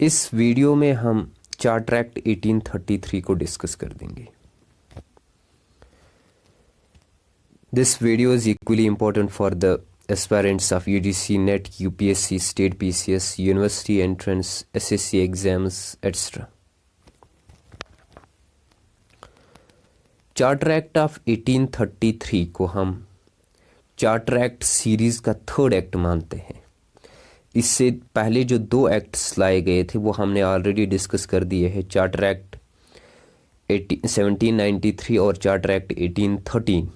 इस वीडियो में हम चार्टर एक्ट 1833 को डिस्कस कर देंगे। This video is equally important for the aspirants of UGC, NET, UPSC, State PCS, University Entrance, SSC exams, etc. Charter act of 1833 को हम charter act series का third act मानते हैं। इससे पहले जो दो एक्ट्स लाए गए थे वो हमने ऑलरेडी डिस्कस कर दिए हैं, चार्टर एक्ट 1793 और चार्टर एक्ट 1813।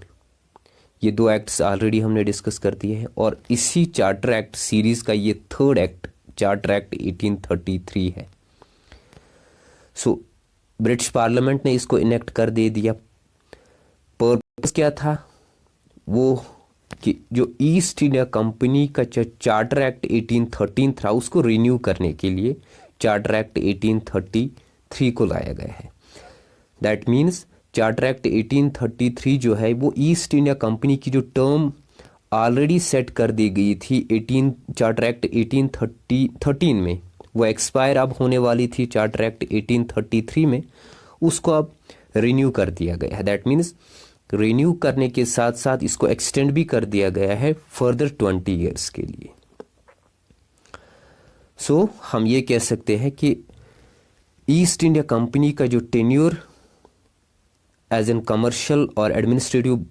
ये दो एक्ट्स ऑलरेडी हमने डिस्कस कर दिए हैं और इसी चार्टर एक्ट सीरीज का ये थर्ड एक्ट चार्टर एक्ट 1833 है। सो ब्रिटिश पार्लियामेंट ने इसको इनेक्ट कर दे दिया। पर्पस क्या था वो कि जो ईस्ट इंडिया कंपनी का चार्टर एक्ट 1813 था उसको रिन्यू करने के लिए चार्टर एक्ट 1833 को लाया गया है। दैट मीन्स चार्टर एक्ट 1833 जो है वो ईस्ट इंडिया कंपनी की जो टर्म ऑलरेडी सेट कर दी गई थी चार्टर एक्ट 1813 में, वो एक्सपायर अब होने वाली थी चार्टर एक्ट 1833 में, उसको अब रिन्यू कर दिया गया है। दैट मीन्स रिन्यू करने के साथ साथ इसको एक्सटेंड भी कर दिया गया है फर्दर 20 ईयर्स के लिए। सो हम ये कह सकते हैं कि ईस्ट इंडिया कंपनी का जो टेन्योर एज एन कमर्शियल और एडमिनिस्ट्रेटिव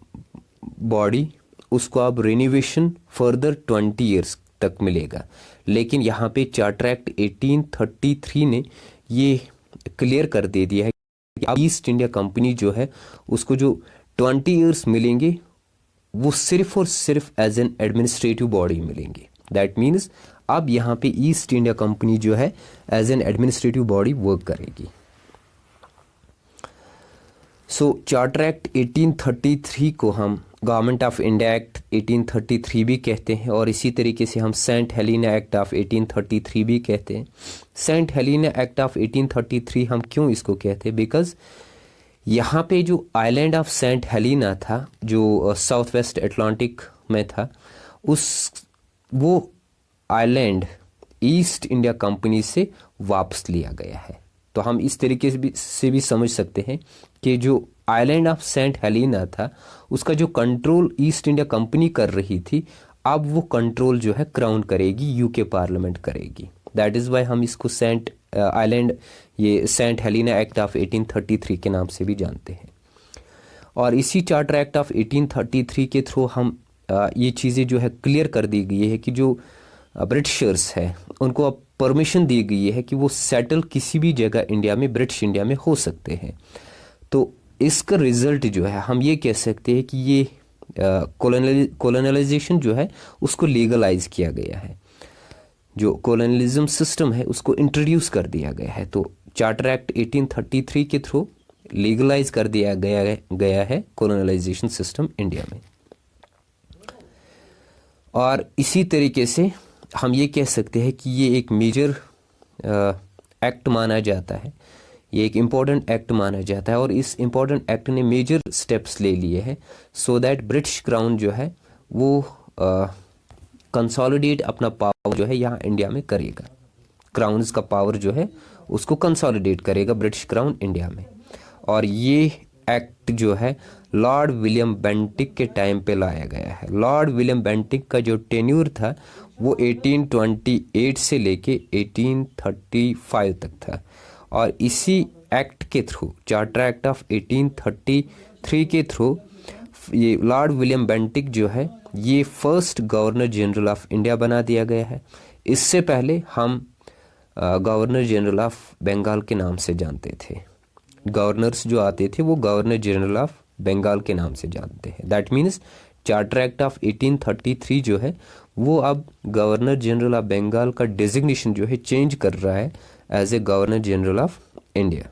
बॉडी उसको अब रिन्यूवेशन फर्दर 20 ईयर्स तक मिलेगा। लेकिन यहाँ पे चार्टर एक्ट 1833 ने ये क्लियर कर दे दिया है कि अब ईस्ट इंडिया कंपनी जो है उसको जो 20 ईयर्स मिलेंगे वो सिर्फ और सिर्फ एज एन एडमिनिस्ट्रेटिव बॉडी मिलेंगे। दैट मीन्स अब यहाँ पे ईस्ट इंडिया कंपनी जो है as an administrative body work करेगी। सो चार्टर एक्ट 1833 को हम गवर्नमेंट ऑफ इंडिया एक्ट 1833 भी कहते हैं और इसी तरीके से हम सेंट हेलेना एक्ट ऑफ 1833 भी कहते हैं। सेंट हेलेना एक्ट ऑफ 1833 हम क्यों इसको कहते हैं? बिकॉज यहाँ पे जो आइलैंड ऑफ सेंट हेलेना था जो साउथ वेस्ट अटलांटिक में था, वो आइलैंड ईस्ट इंडिया कंपनी से वापस लिया गया है। तो हम इस तरीके से भी समझ सकते हैं कि जो आइलैंड ऑफ सेंट हेलेना था उसका जो कंट्रोल ईस्ट इंडिया कंपनी कर रही थी, अब वो कंट्रोल जो है क्राउन करेगी, यूके पार्लियामेंट करेगी। दैट इज़ वाई हम इसको सेंट आइलैंड ये सेंट हेलेना एक्ट ऑफ 1833 के नाम से भी जानते हैं। और इसी चार्टर एक्ट ऑफ 1833 के थ्रू हम ये चीज़ें जो है क्लियर कर दी गई है कि जो ब्रिटिशर्स है उनको अब परमिशन दी गई है कि वो सेटल किसी भी जगह इंडिया में, ब्रिटिश इंडिया में हो सकते हैं। तो इसका रिजल्ट जो है हम ये कह सकते हैं कि ये कॉलोनलाइजेशन जो है उसको लीगलाइज किया गया है, जो कॉलोनलिज्म सिस्टम है उसको इंट्रोड्यूस कर दिया गया है। तो चार्टर एक्ट 1833 के थ्रू लीगलाइज कर दिया गया है कॉलोनलाइजेशन सिस्टम इंडिया में। और इसी तरीके से हम ये कह सकते हैं कि ये एक मेजर एक्ट माना जाता है, ये एक इम्पॉर्टेंट एक्ट माना जाता है और इस इम्पॉर्टेंट एक्ट ने मेजर स्टेप्स ले लिए हैं सो दैट ब्रिटिश क्राउन जो है वो कंसोलिडेट अपना पावर जो है यहाँ इंडिया में करेगा। क्राउन्स का पावर जो है उसको कंसोलिडेट करेगा ब्रिटिश क्राउन इंडिया में। और ये एक्ट जो है लॉर्ड विलियम बेंटिक के टाइम पे लाया गया है। लॉर्ड विलियम बेंटिक का जो टेन्यूर था वो 1828 से लेके 1835 तक था और इसी एक्ट के थ्रू, चार्टर एक्ट ऑफ 1833 के थ्रू, ये लॉर्ड विलियम बेंटिक जो है ये first governor general of India बना दिया गया है। इससे पहले हम गवर्नर जनरल ऑफ बंगाल के नाम से जानते थे। गवर्नर्स जो आते थे वो गवर्नर जनरल ऑफ बंगाल के नाम से जानते हैं। That means charter act of 1833 जो है वो अब गवर्नर जनरल ऑफ बंगाल का डेजिग्नेशन जो है चेंज कर रहा है as a governor general of India.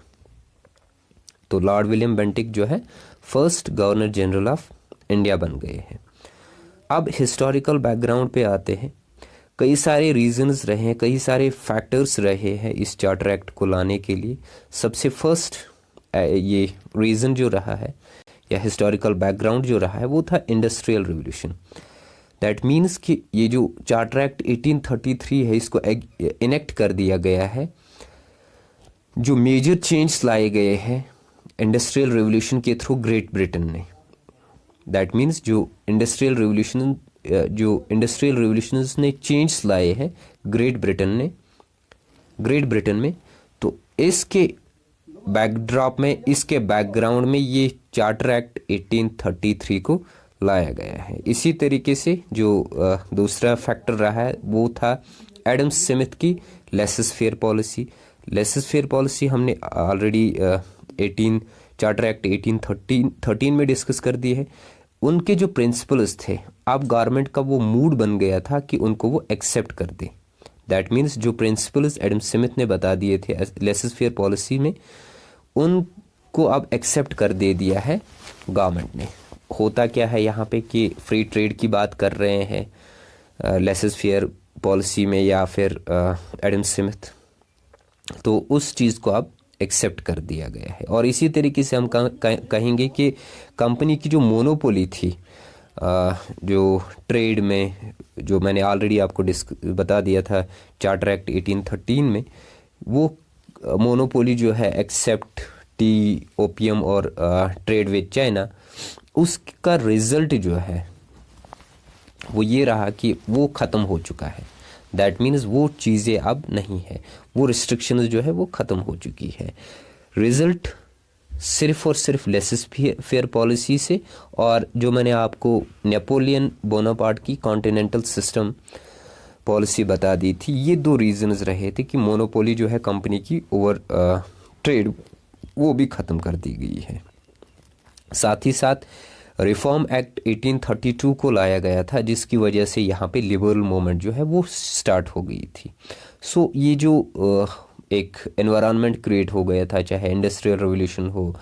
तो लॉर्ड विलियम बेंटिक जो है first governor general of India बन गए हैं। अब हिस्टोरिकल बैकग्राउंड पे आते हैं। कई सारे रीजंस रहे हैं, कई सारे फैक्टर्स रहे हैं इस चार्टर एक्ट को लाने के लिए। सबसे फर्स्ट ये रीज़न जो रहा है या हिस्टोरिकल बैकग्राउंड जो रहा है वो था इंडस्ट्रियल रिवोल्यूशन। दैट मीन्स कि ये जो चार्टर एक्ट 1833 है इसको इनेक्ट कर दिया गया है जो मेजर चेंज लाए गए हैं इंडस्ट्रियल रेवोल्यूशन के थ्रू ग्रेट ब्रिटेन ने, दैट मीन्स जो इंडस्ट्रियल रेवोल्यूशन ने चेंज लाए हैं ग्रेट ब्रिटेन में, तो इसके बैकड्रॉप में, इसके बैकग्राउंड में ये चार्टर एक्ट 1833 को लाया गया है। इसी तरीके से जो दूसरा फैक्टर रहा है वो था एडम स्मिथ की लेसेस फेयर पॉलिसी हमने ऑलरेडी चार्टर एक्ट 1813 में डिस्कस कर दी है। उनके जो प्रिंसिपल्स थे, अब गवर्नमेंट का वो मूड बन गया था कि उनको वो एक्सेप्ट कर दे। दैट मीन्स जो प्रिंसिपल्स एडम स्मिथ ने बता दिए थे लेसेस फेयर पॉलिसी में, उनको अब एक्सेप्ट कर दे दिया है गवर्नमेंट ने। होता क्या है यहाँ पे कि फ्री ट्रेड की बात कर रहे हैं लेसेस फेयर पॉलिसी में या फिर एडम स्मिथ, तो उस चीज़ को अब एक्सेप्ट कर दिया गया है। और इसी तरीके से हम कहेंगे कि कंपनी की जो मोनोपोली थी जो ट्रेड में, जो मैंने ऑलरेडी आपको बता दिया था चार्टर एक्ट 1813 में, वो मोनोपोली जो है एक्सेप्ट टी, ओपियम और ट्रेड विद चाइना, उसका रिजल्ट जो है वो ये रहा कि वो ख़त्म हो चुका है। दैट मीन्स वो चीज़ें अब नहीं है, वो रिस्ट्रिक्शंस जो है वो ख़त्म हो चुकी है। रिजल्ट सिर्फ और सिर्फ लेसेस फेयर पॉलिसी से, और जो मैंने आपको नेपोलियन बोनापार्ट की कॉन्टिनेंटल सिस्टम पॉलिसी बता दी थी, ये दो रीजंस रहे थे कि मोनोपोली जो है कंपनी की ओवर ट्रेड, वो भी ख़त्म कर दी गई है। साथ ही साथ रिफॉर्म एक्ट 1832 को लाया गया था, जिसकी वजह से यहाँ पे लिबरल मूवमेंट जो है वो स्टार्ट हो गई थी। सो ये जो एक एनवायरनमेंट क्रिएट हो गया था, चाहे इंडस्ट्रियल रेवोल्यूशन हो,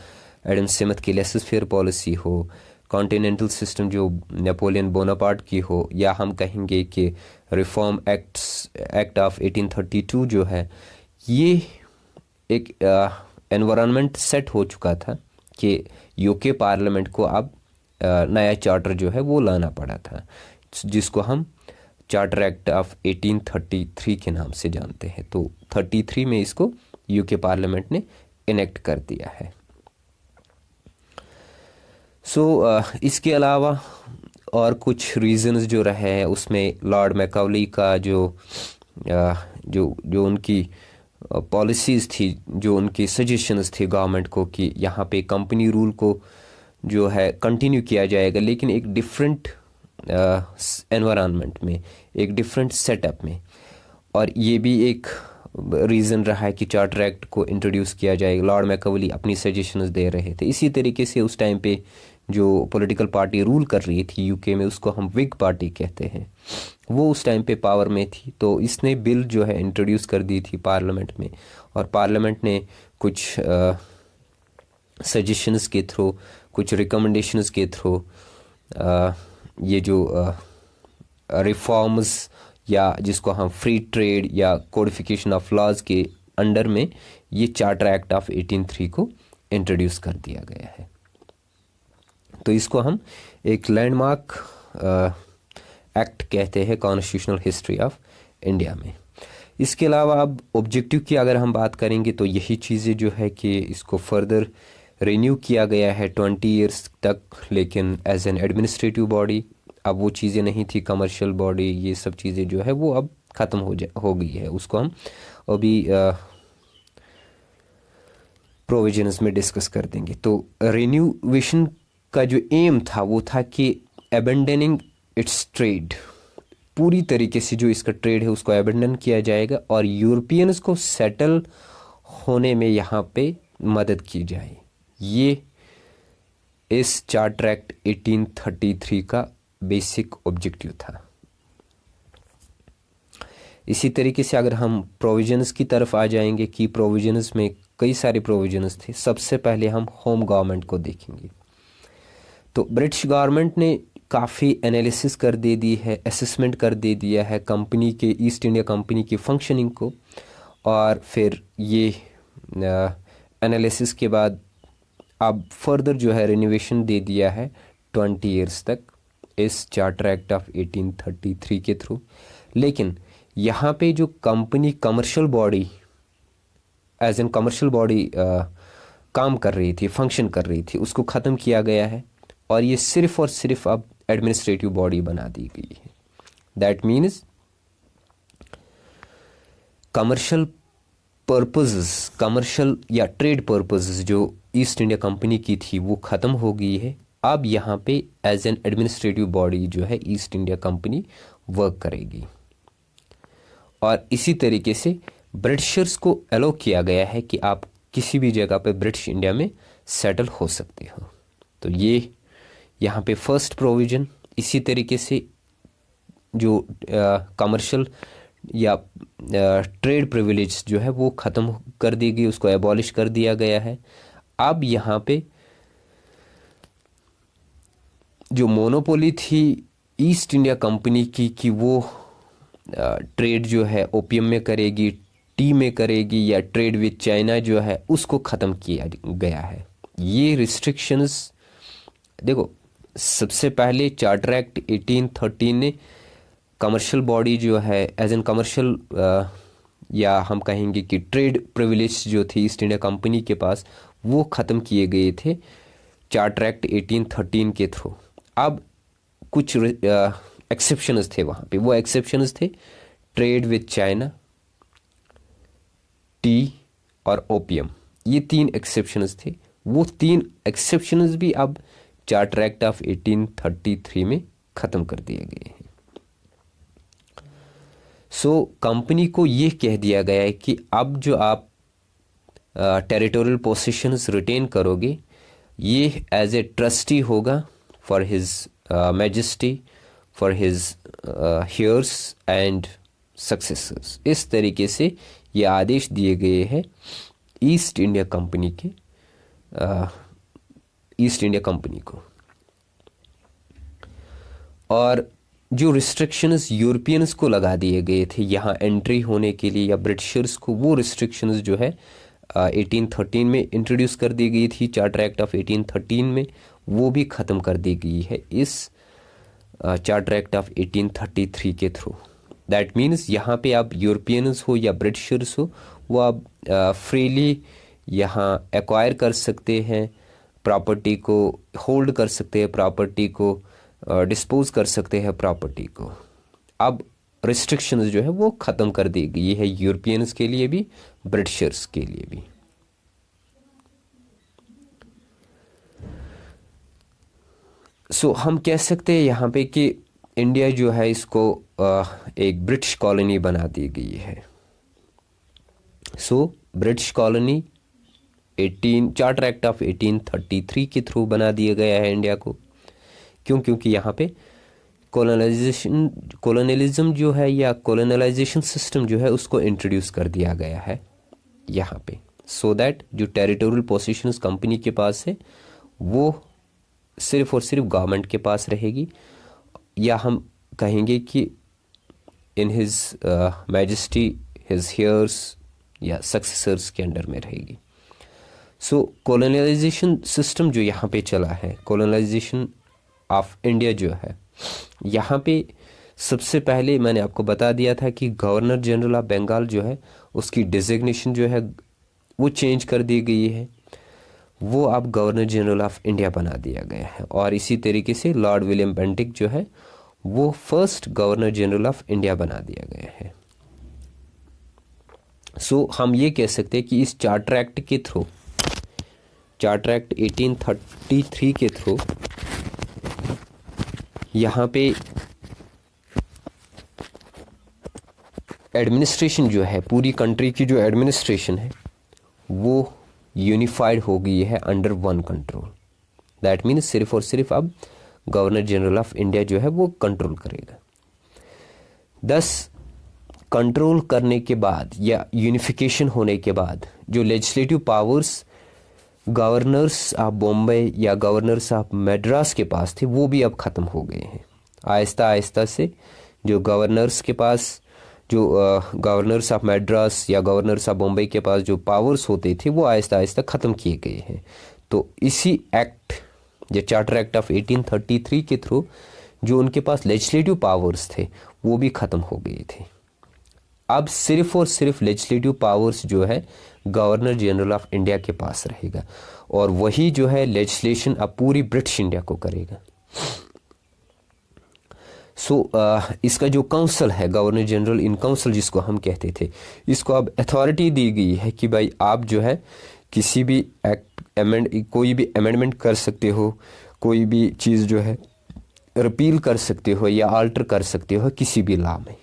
एडम स्मिथ की लेसेस फेयर पॉलिसी हो, कॉन्टिनेंटल सिस्टम जो नेपोलियन बोनापार्ट की हो, या हम कहेंगे कि रिफॉर्म एक्ट ऑफ 1832 जो है, ये एक एनवायरनमेंट सेट हो चुका था कि यूके पार्लियामेंट को अब नया चार्टर जो है वो लाना पड़ा था, जिसको हम चार्टर एक्ट ऑफ 1833 के नाम से जानते हैं। तो 33 में इसको यूके पार्लियामेंट ने इनेक्ट कर दिया है। इसके अलावा और कुछ रीजंस जो रहे हैं उसमें लॉर्ड मैकाउली का जो उनकी पॉलिसीज़ थी, जो उनकी सजेशंस थे गवर्नमेंट को कि यहाँ पे कंपनी रूल को जो है कंटिन्यू किया जाएगा, लेकिन एक डिफरेंट एनवायरनमेंट में, एक डिफरेंट सेटअप में। और ये भी एक रीज़न रहा है कि चार्टर एक्ट को इंट्रोड्यूस किया जाएगा। लॉर्ड मैकाउली अपनी सजेशंस दे रहे थे। इसी तरीके से उस टाइम पे जो पॉलिटिकल पार्टी रूल कर रही थी यूके में, उसको हम विग पार्टी कहते हैं, वो उस टाइम पे पावर में थी। तो इसने बिल जो है इंट्रोड्यूस कर दी थी पार्लियामेंट में, और पार्लियामेंट ने कुछ सजेशंस के थ्रू, कुछ रिकमेंडेशंस के थ्रू ये जो रिफॉर्म्स, या जिसको हम फ्री ट्रेड या कोडिफिकेशन ऑफ लॉज के अंडर में, ये चार्टर एक्ट ऑफ 1833 को इंट्रोड्यूस कर दिया गया है। तो इसको हम एक लैंडमार्क एक्ट कहते हैं कॉन्स्टिट्यूशनल हिस्ट्री ऑफ इंडिया में। इसके अलावा अब ऑब्जेक्टिव की अगर हम बात करेंगे तो यही चीज़ें जो है कि इसको फर्दर रिन्यू किया गया है 20 ईयर्स तक, लेकिन एज एन एडमिनिस्ट्रेटिव बॉडी। अब वो चीज़ें नहीं थी, कमर्शियल बॉडी, ये सब चीज़ें जो है वो अब ख़त्म हो गई है। उसको हम अभी प्रोविजंस में डिस्कस कर देंगे। तो रिन्यूवेशन का जो एम था वो था कि अबेंडनिंग इट्स ट्रेड, पूरी तरीके से जो इसका ट्रेड है उसको अबेंडन किया जाएगा, और यूरोपियंस को सेटल होने में यहाँ पे मदद की जाए। ये इस चार्टर एक्ट 1833 का बेसिक ऑब्जेक्टिव था। इसी तरीके से अगर हम प्रोविजंस की तरफ आ जाएंगे कि प्रोविजंस में कई सारे प्रोविजंस थे। सबसे पहले हम होम गवर्नमेंट को देखेंगे। तो ब्रिटिश गवर्नमेंट ने काफ़ी एनालिसिस कर दे दी है, असेसमेंट कर दे दिया है कंपनी के, ईस्ट इंडिया कंपनी की फंक्शनिंग को, और फिर ये एनालिसिस के बाद अब फर्दर जो है रिनोवेशन दे दिया है 20 ईयर्स तक इस चार्टर एक्ट ऑफ 1833 के थ्रू। लेकिन यहाँ पे जो company commercial body as an commercial body काम कर रही थी, फंक्शन कर रही थी, उसको ख़त्म किया गया है और ये सिर्फ और सिर्फ अब एडमिनिस्ट्रेटिव बॉडी बना दी गई है। That means commercial purposes, commercial या ट्रेड पर्पसेस जो ईस्ट इंडिया कंपनी की थी वो ख़त्म हो गई है। अब यहाँ पे एज एन एडमिनिस्ट्रेटिव बॉडी जो है ईस्ट इंडिया कंपनी वर्क करेगी। और इसी तरीके से ब्रिटिशर्स को अलो किया गया है कि आप किसी भी जगह पे ब्रिटिश इंडिया में सेटल हो सकते हो। तो ये यहाँ पे फर्स्ट प्रोविज़न। इसी तरीके से जो कमर्शियल या ट्रेड प्रिविलेज जो है वो ख़त्म कर दी गई, उसको एबॉलिश कर दिया गया है। अब यहाँ पे जो मोनोपोली थी ईस्ट इंडिया कंपनी की कि वो ट्रेड जो है ओपियम में करेगी, टी में करेगी या ट्रेड विद चाइना जो है उसको ख़त्म किया गया है। ये रिस्ट्रिक्शंस देखो, सबसे पहले चार्टर एक्ट 1813 ने कमर्शियल बॉडी जो है एज एन कमर्शियल या हम कहेंगे कि ट्रेड प्रिविलेज जो थी ईस्ट इंडिया कंपनी के पास वो ख़त्म किए गए थे चार्टर एक्ट 1813 के थ्रू। अब कुछ एक्सेप्शंस थे वहाँ पे, वो एक्सेप्शंस थे ट्रेड विद चाइना, टी और ओपियम। ये 3 एक्सेप्शंस थे। वो 3 एक्सेप्शंस भी अब चार्टर एक्ट ऑफ 1833 में ख़त्म कर दिए गए हैं। सो कंपनी को ये कह दिया गया है कि अब जो आप टेरिटोरियल पोजीशंस रिटेन करोगे ये एज ए ट्रस्टी होगा for his majesty, for his hairs and successors. इस तरीके से ये आदेश दिए गए हैं ईस्ट इंडिया कंपनी के ईस्ट इंडिया कंपनी को। और जो रिस्ट्रिक्शंस यूरोपियंस को लगा दिए गए थे यहाँ एंट्री होने के लिए या ब्रिटिशर्स को, वो रिस्ट्रिक्शंस जो है 1813 में इंट्रोड्यूस कर दी गई थी चार्टर एक्ट ऑफ 1813 में, वो भी ख़त्म कर दी गई है इस चार्टर एक्ट ऑफ 1833 के थ्रू। दैट मीन्स यहाँ पे आप यूरोपियंस हो या ब्रिटिशर्स हो वो आप फ्रीली यहाँ एक्वायर कर सकते हैं, प्रॉपर्टी को होल्ड कर सकते हैं, प्रॉपर्टी को डिस्पोज कर सकते हैं प्रॉपर्टी को। अब रिस्ट्रिक्शंस जो है वो ख़त्म कर दी गई है यूरोपियंस के लिए भी, ब्रिटिशर्स के लिए भी। सो हम कह सकते हैं यहाँ पे कि इंडिया जो है इसको एक ब्रिटिश कॉलोनी बना दी गई है। So British colony charter act of 1833 के थ्रू बना दिया गया है इंडिया को। क्यों? क्योंकि यहाँ पे कॉलोनलिज्म जो है या कॉलोनलाइजेशन सिस्टम जो है उसको इंट्रोड्यूस कर दिया गया है यहाँ पे, सो दैट जो टेरिटोरियल पोजीशंस कंपनी के पास है वो सिर्फ और सिर्फ गवर्नमेंट के पास रहेगी, या हम कहेंगे कि in his majesty his hairs या सक्सेसर्स के अंडर में रहेगी। सो कॉलोनलाइजेशन सिस्टम जो यहाँ पे चला है, कॉलोनलाइजेशन ऑफ इंडिया जो है, यहाँ पे सबसे पहले मैंने आपको बता दिया था कि गवर्नर जनरल ऑफ बंगाल जो है उसकी डिजिग्नेशन जो है वो चेंज कर दी गई है, वो अब गवर्नर जनरल ऑफ इंडिया बना दिया गया है। और इसी तरीके से लॉर्ड विलियम बेंटिक जो है वो first governor general of India बना दिया गया है। सो हम ये कह सकते हैं कि इस चार्टर एक्ट के थ्रू, चार्टर एक्ट 1833 के थ्रू यहाँ पे एडमिनिस्ट्रेशन जो है, पूरी कंट्री की जो एडमिनिस्ट्रेशन है वो यूनिफाइड हो गई है under one control. That means सिर्फ और सिर्फ अब गवर्नर जनरल ऑफ इंडिया जो है वो कंट्रोल करेगा। दस कंट्रोल करने के बाद या यूनिफिकेशन होने के बाद जो legislative powers governors of Bombay या गवर्नर्स ऑफ मद्रास के पास थे वो भी अब ख़त्म हो गए हैं। आहिस्ता आहिस्ता से जो गवर्नर्स के पास, जो गवर्नर्स ऑफ मद्रास या गवर्नर्स ऑफ बॉम्बे के पास जो पावर्स होते थे वो आहिस्ता आहिस्ता ख़त्म किए गए हैं। तो इसी एक्ट या चार्टर एक्ट ऑफ 1833 के थ्रू जो उनके पास लेजिस्लेटिव पावर्स थे वो भी ख़त्म हो गए थे। अब सिर्फ और सिर्फ लेजिस्लेटिव पावर्स जो है गवर्नर जनरल ऑफ इंडिया के पास रहेगा, और वही जो है लेजिस्लेशन अब पूरी ब्रिटिश इंडिया को करेगा। इसका जो काउंसिल है, गवर्नर जनरल इन काउंसिल जिसको हम कहते थे, इसको अब अथॉरिटी दी गई है कि भाई आप जो है किसी भी कोई भी अमेंडमेंट कर सकते हो, कोई भी चीज़ जो है रिपील कर सकते हो या आल्टर कर सकते हो किसी भी लॉ में।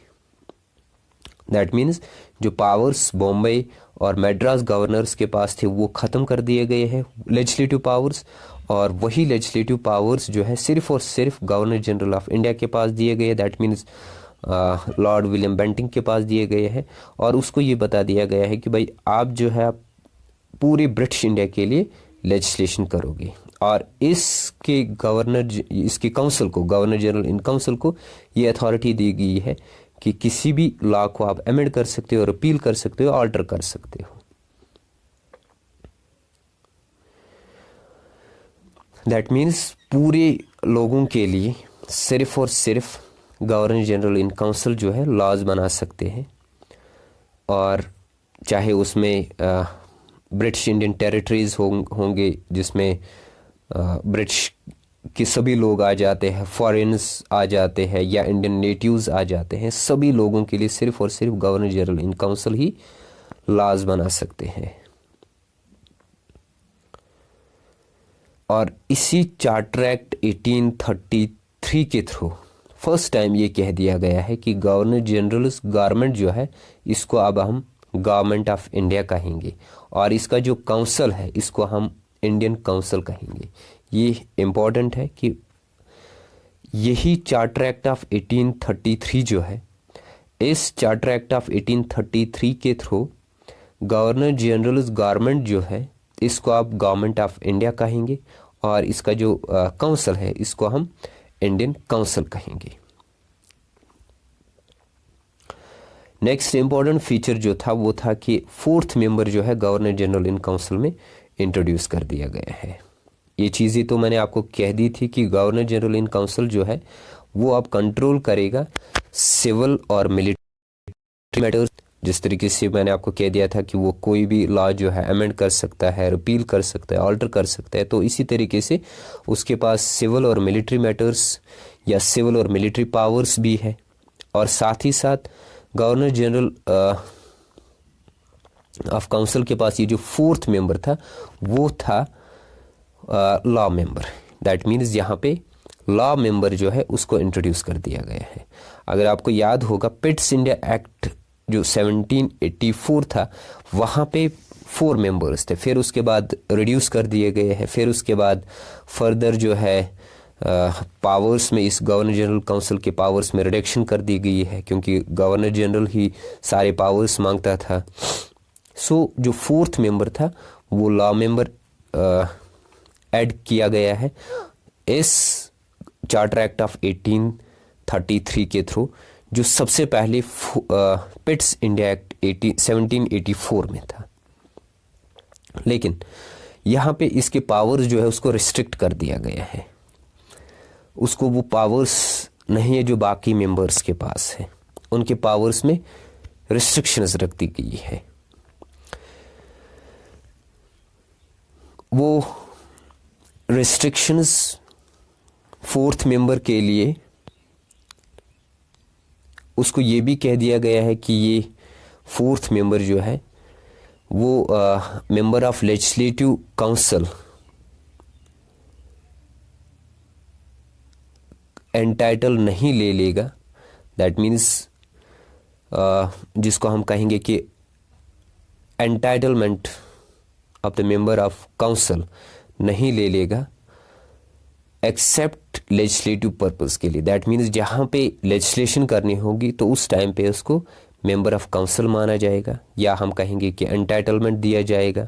दैट मीन्स जो पावर्स बॉम्बे और मद्रास गवर्नर्स के पास थे वो ख़त्म कर दिए गए हैं, लेजिस्लेटिव पावर्स, और वही लेजिस्लेटिव पावर्स जो है सिर्फ और सिर्फ गवर्नर जनरल ऑफ इंडिया के पास दिए गए। That means lord William Bentinck के पास दिए गए हैं, और उसको ये बता दिया गया है कि भाई आप जो है पूरी ब्रिटिश इंडिया के लिए लेजिस्लेशन करोगे। और इसके काउंसिल को, गवर्नर जनरल इन काउंसिल को ये अथॉरिटी दी गई है कि किसी भी लॉ को आप अमेंड कर सकते हो, रिपील कर सकते हो, ऑल्टर कर सकते हो। दैट मीन्स पूरे लोगों के लिए सिर्फ और सिर्फ गवर्नर जनरल इन काउंसिल जो है लॉज बना सकते हैं, और चाहे उसमें ब्रिटिश इंडियन टेरिटरीज होंगे जिसमें ब्रिटिश के सभी लोग आ जाते हैं, फॉरेनर्स आ जाते हैं या इंडियन नेटिव्स आ जाते हैं, सभी लोगों के लिए सिर्फ और सिर्फ गवर्नर जनरल इन काउंसिल ही लॉज बना सकते हैं। और इसी चार्टर एक्ट 1833 के थ्रू फर्स्ट टाइम ये कह दिया गया है कि गवर्नर जनरल गवर्नमेंट जो है इसको अब हम गवर्नमेंट ऑफ इंडिया कहेंगे, और इसका जो काउंसिल है इसको हम इंडियन काउंसिल कहेंगे। ये इम्पॉर्टेंट है कि यही चार्टर एक्ट ऑफ 1833 जो है, इस चार्टर एक्ट ऑफ 1833 के थ्रू गवर्नर जनरल गवर्नमेंट जो है इसको आप गवर्नमेंट ऑफ इंडिया कहेंगे, और इसका जो काउंसिल है इसको हम इंडियन काउंसिल कहेंगे। नेक्स्ट इम्पॉर्टेंट फीचर जो था वो था कि फोर्थ मेंबर जो है गवर्नर जनरल इन काउंसिल में इंट्रोड्यूस कर दिया गया है। ये चीज़ें तो मैंने आपको कह दी थी कि गवर्नर जनरल इन काउंसिल जो है वो अब कंट्रोल करेगा सिविल और मिलिट्री मैटर्स। जिस तरीके से मैंने आपको कह दिया था कि वो कोई भी लॉ जो है अमेंड कर सकता है, रिपील कर सकता है, ऑल्टर कर सकता है, तो इसी तरीके से उसके पास सिविल और मिलिट्री मैटर्स या सिविल और मिलिट्री पावर्स भी है। और साथ ही साथ गवर्नर जनरल ऑफ काउंसिल के पास ये जो फोर्थ मेंबर था वो था लॉ मेंबर। दैट मीन्स यहाँ पे लॉ मेंबर जो है उसको इंट्रोड्यूस कर दिया गया है। अगर आपको याद होगा पिट्स इंडिया एक्ट जो 1784 था वहाँ पे 4 मेंबर्स थे, फिर उसके बाद रिड्यूस कर दिए गए हैं, फिर उसके बाद फर्दर जो है पावर्स में इस गवर्नर जनरल काउंसिल के पावर्स में रिडक्शन कर दी गई है, क्योंकि गवर्नर जनरल ही सारे पावर्स मांगता था। सो जो फोर्थ मेंबर था वो लॉ मेंबर ऐड किया गया है इस चार्टर एक्ट ऑफ 1833 के थ्रू, जो सबसे पहले पिट्स इंडिया एक्ट 1784 में था। लेकिन यहाँ पे इसके पावर्स जो है उसको रिस्ट्रिक्ट कर दिया गया है, उसको वो पावर्स नहीं है जो बाकी मेंबर्स के पास है, उनके पावर्स में रिस्ट्रिक्शंस रख दी गई है। वो रिस्ट्रिक्शंस फोर्थ मेंबर के लिए उसको ये भी कह दिया गया है कि ये फोर्थ मेंबर जो है वो member of legislative council entitle नहीं ले लेगा। दैट मीन्स जिसको हम कहेंगे कि entitlement of the member of council नहीं ले लेगा एक्सेप्ट लेजिस्लेटिव पर्पस के लिए। दैट मीन्स जहाँ पे लेजिस्लेशन करनी होगी तो उस टाइम पे उसको मेंबर ऑफ काउंसिल माना जाएगा, या हम कहेंगे कि एंटाइटलमेंट दिया जाएगा,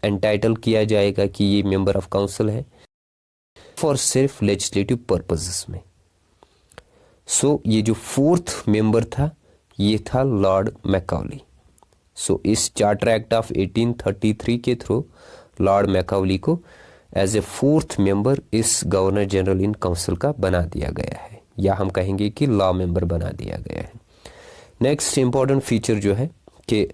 एंटाइटल किया जाएगा कि ये मेंबर ऑफ काउंसिल है फॉर सिर्फ लेजिस्लेटिव पर्पसेस में। सो ये जो फोर्थ मेंबर था ये था लॉर्ड मैकाउली। सो इस चार्टर एक्ट ऑफ 1833 के थ्रू लॉर्ड मैकाउली को एज ए फोर्थ मेंबर इस गवर्नर जनरल इन काउंसिल का बना दिया गया है, या हम कहेंगे कि लॉ मेंबर बना दिया गया है। नेक्स्ट इंपॉर्टेंट फीचर जो है कि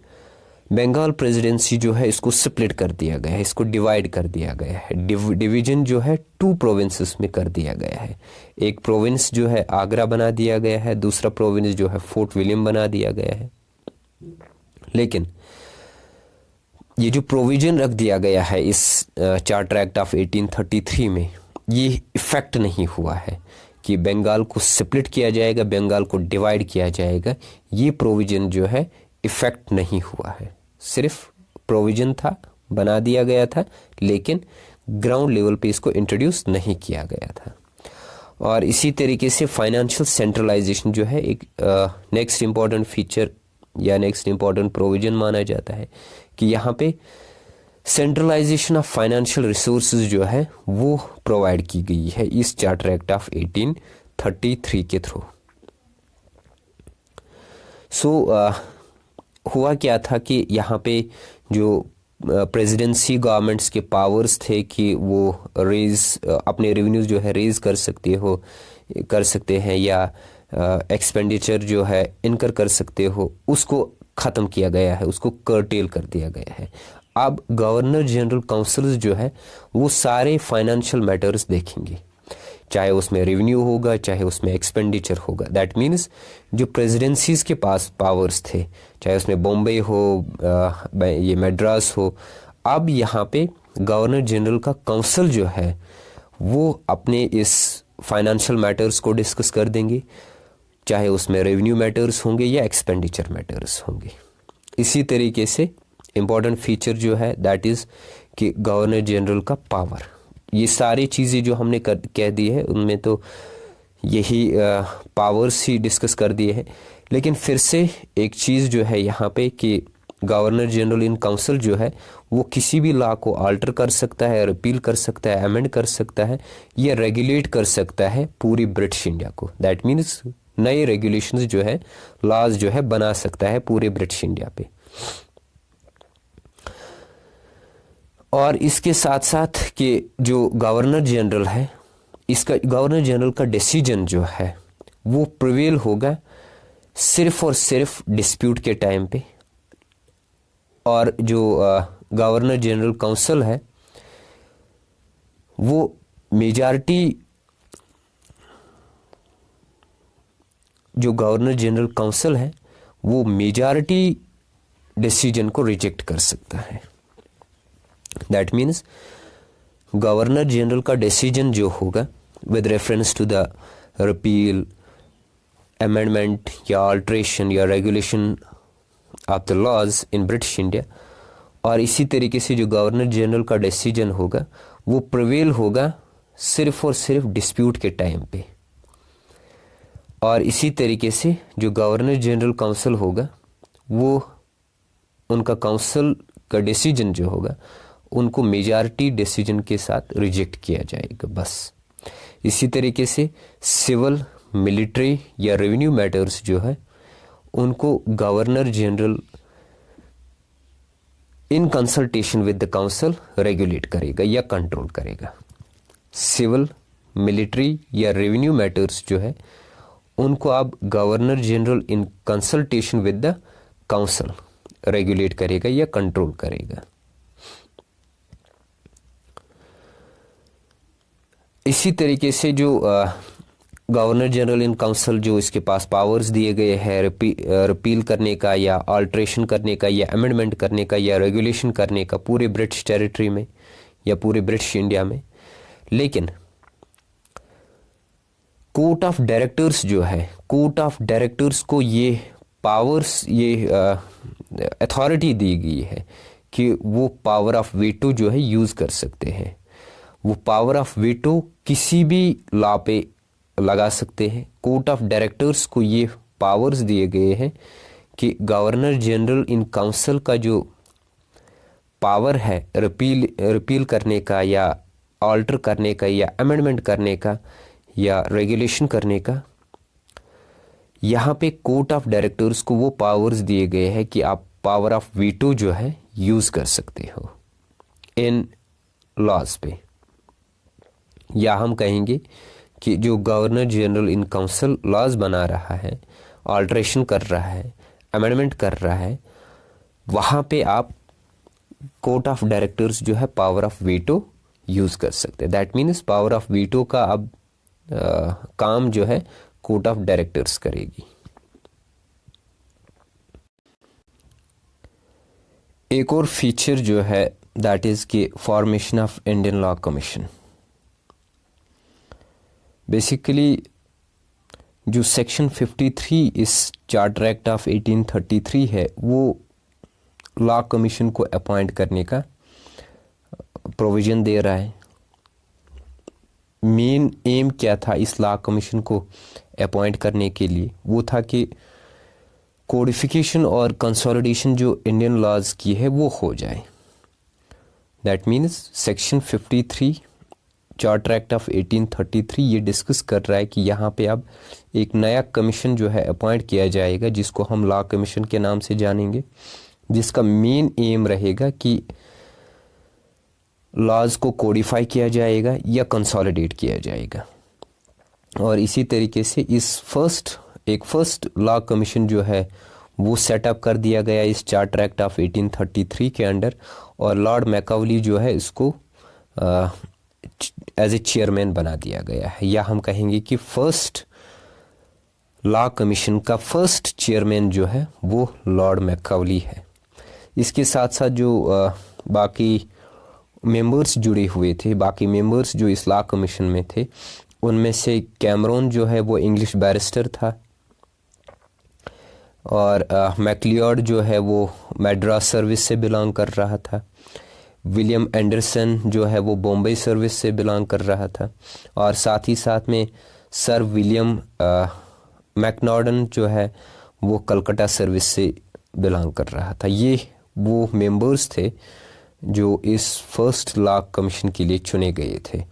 बंगाल प्रेसिडेंसी जो है इसको स्प्लिट कर दिया गया है, इसको डिवाइड कर दिया गया है। डिवीजन जो है 2 प्रोविंसेस में कर दिया गया है। एक प्रोविंस जो है आगरा बना दिया गया है, दूसरा प्रोविंस जो है फोर्ट विलियम बना दिया गया है। लेकिन ये जो प्रोविजन रख दिया गया है इस चार्टर एक्ट ऑफ 1833 में, ये इफेक्ट नहीं हुआ है कि बंगाल को स्प्लिट किया जाएगा, बंगाल को डिवाइड किया जाएगा। ये प्रोविजन जो है इफेक्ट नहीं हुआ है, सिर्फ प्रोविजन था, बना दिया गया था, लेकिन ग्राउंड लेवल पे इसको इंट्रोड्यूस नहीं किया गया था। और इसी तरीके से फाइनेंशियल सेंट्रलाइजेशन जो है एक नेक्स्ट इम्पॉर्टेंट फीचर या नेक्स्ट इम्पॉर्टेंट प्रोविजन माना जाता है कि यहाँ पे सेंट्रलाइजेशन ऑफ फाइनेंशियल रिसोर्सेज जो है वो प्रोवाइड की गई है इस चार्टर एक्ट ऑफ 1833 के थ्रू। हुआ क्या था कि यहाँ पे जो प्रेसिडेंसी गवर्नमेंट्स के पावर्स थे कि वो अपने रेवेन्यूज जो है रेज कर सकते हैं या एक्सपेंडिचर जो है इनकर कर सकते हो, उसको ख़त्म किया गया है, उसको कर्टेल कर दिया गया है। अब गवर्नर जनरल काउंसिल जो है वो सारे फाइनेंशियल मैटर्स देखेंगे, चाहे उसमें रेवेन्यू होगा, चाहे उसमें एक्सपेंडिचर होगा। दैट मीन्स जो प्रेसिडेंसीज के पास पावर्स थे, चाहे उसमें बॉम्बे हो, ये मद्रास हो, अब यहाँ पे गवर्नर जनरल का काउंसिल जो है वो अपने इस फाइनेंशियल मैटर्स को डिस्कस कर देंगे, चाहे उसमें रेवेन्यू मैटर्स होंगे या एक्सपेंडिचर मैटर्स होंगे। इसी तरीके से इम्पॉर्टेंट फीचर जो है दैट इज़ कि गवर्नर जनरल का पावर, ये सारी चीज़ें जो हमने कह दी है उनमें तो यही पावर्स ही डिस्कस कर दिए हैं। लेकिन फिर से एक चीज़ जो है यहाँ पे कि गवर्नर जनरल इन काउंसिल जो है वो किसी भी लॉ को आल्टर कर सकता है, रिपील कर सकता है, अमेंड कर सकता है या रेगुलेट कर सकता है पूरी ब्रिटिश इंडिया को। दैट मीन्स नए रेगुलेशंस जो है, लॉज जो है बना सकता है पूरे ब्रिटिश इंडिया पे। और इसके साथ साथ कि जो गवर्नर जनरल है, इसका गवर्नर जनरल का डिसीजन जो है वो प्रिवेल होगा सिर्फ और सिर्फ डिस्प्यूट के टाइम पे। और जो गवर्नर जनरल काउंसिल है वो मेजॉरिटी, जो गवर्नर जनरल काउंसिल है वो मेजॉरिटी डिसीजन को रिजेक्ट कर सकता है। दैट मीन्स गवर्नर जनरल का डिसीजन जो होगा with reference to the repeal, amendment या अल्ट्रेशन या regulation of the laws in British India, और इसी तरीके से जो गवर्नर जनरल का डिसीजन होगा वो प्रिवेल होगा सिर्फ और सिर्फ डिस्प्यूट के टाइम पे। और इसी तरीके से जो गवर्नर जनरल काउंसिल होगा वो उनका काउंसिल का डिसीजन जो होगा उनको मेजॉरिटी डिसीजन के साथ रिजेक्ट किया जाएगा बस। इसी तरीके से सिविल, मिलिट्री या रेवेन्यू मैटर्स जो है उनको governor general in consultation with the council regulate करेगा या कंट्रोल करेगा। सिविल, मिलिट्री या रेवेन्यू मैटर्स जो है उनको अब governor general in consultation with the council regulate करेगा या कंट्रोल करेगा। इसी तरीके से जो गवर्नर जनरल इन काउंसिल जो इसके पास पावर्स दिए गए हैं रिपील करने का या अल्ट्रेशन करने का या अमेंडमेंट करने का या रेगुलेशन करने का पूरे ब्रिटिश टेरिटरी में या पूरे ब्रिटिश इंडिया में, लेकिन कोर्ट ऑफ डायरेक्टर्स जो है, कोर्ट ऑफ डायरेक्टर्स को ये पावर्स, ये अथॉरिटी दी गई है कि वो पावर ऑफ वीटो जो है यूज़ कर सकते हैं। वो पावर ऑफ वीटो किसी भी लॉ पे लगा सकते हैं। कोर्ट ऑफ डायरेक्टर्स को ये पावर्स दिए गए हैं कि गवर्नर जनरल इन काउंसिल का जो पावर है रिपील करने का या ऑल्टर करने का या अमेंडमेंट करने का या रेगुलेशन करने का, यहाँ पे कोर्ट ऑफ डायरेक्टर्स को वो पावर्स दिए गए हैं कि आप पावर ऑफ वीटो जो है यूज़ कर सकते हो इन लॉज पे। या हम कहेंगे कि जो governor general in council laws बना रहा है, ऑल्ट्रेशन कर रहा है, अमेंडमेंट कर रहा है, वहाँ पे आप कोर्ट ऑफ डायरेक्टर्स जो है पावर ऑफ वीटो यूज़ कर सकते हैं। That means power of veto का अब काम जो है कोर्ट ऑफ डायरेक्टर्स करेगी। एक और फीचर जो है दैट इज़ कि formation of Indian law commission. Basically जो सेक्शन 53 इस चार्टर एक्ट ऑफ 1833 है वो लॉ कमीशन को अपॉइंट करने का प्रोविज़न दे रहा है। मेन एम क्या था इस लॉ कमीशन को अपॉइंट करने के लिए? वो था कि कोडिफिकेशन और कंसोलिडेशन जो इंडियन लॉज की है वो हो जाए। That means section 53 charter act of 1833 ये डिस्कस कर रहा है कि यहाँ पे अब एक नया कमीशन जो है अपॉइंट किया जाएगा जिसको हम लॉ कमीशन के नाम से जानेंगे, जिसका मेन एम रहेगा कि लॉज को कोडिफाई किया जाएगा या कंसोलिडेट किया जाएगा। और इसी तरीके से इस फर्स्ट लॉ कमीशन जो है वो सेटअप कर दिया गया इस चार्टर एक्ट ऑफ 1833 के अंडर, और लॉर्ड मैकावली जो है इसको एज ए चेयरमैन बना दिया गया है, या हम कहेंगे कि फर्स्ट लॉ कमीशन का फर्स्ट चेयरमैन जो है वो लॉर्ड मैकावली है। इसके साथ साथ जो बाकी मेंबर्स जुड़े हुए थे, बाकी मेंबर्स जो इस लॉ कमीशन में थे, उनमें से कैमरॉन जो है वो इंग्लिश बैरिस्टर था, और मैक्लियॉड जो है वो मैड्रास सर्विस से बिलोंग कर रहा था। विलियम एंडरसन जो है वो बॉम्बे सर्विस से बिलोंग कर रहा था, और साथ ही साथ में सर विलियम मैकनॉर्डन जो है वो कलकत्ता सर्विस से बिलोंग कर रहा था। ये वो मेंबर्स थे जो इस फर्स्ट लॉ कमीशन के लिए चुने गए थे।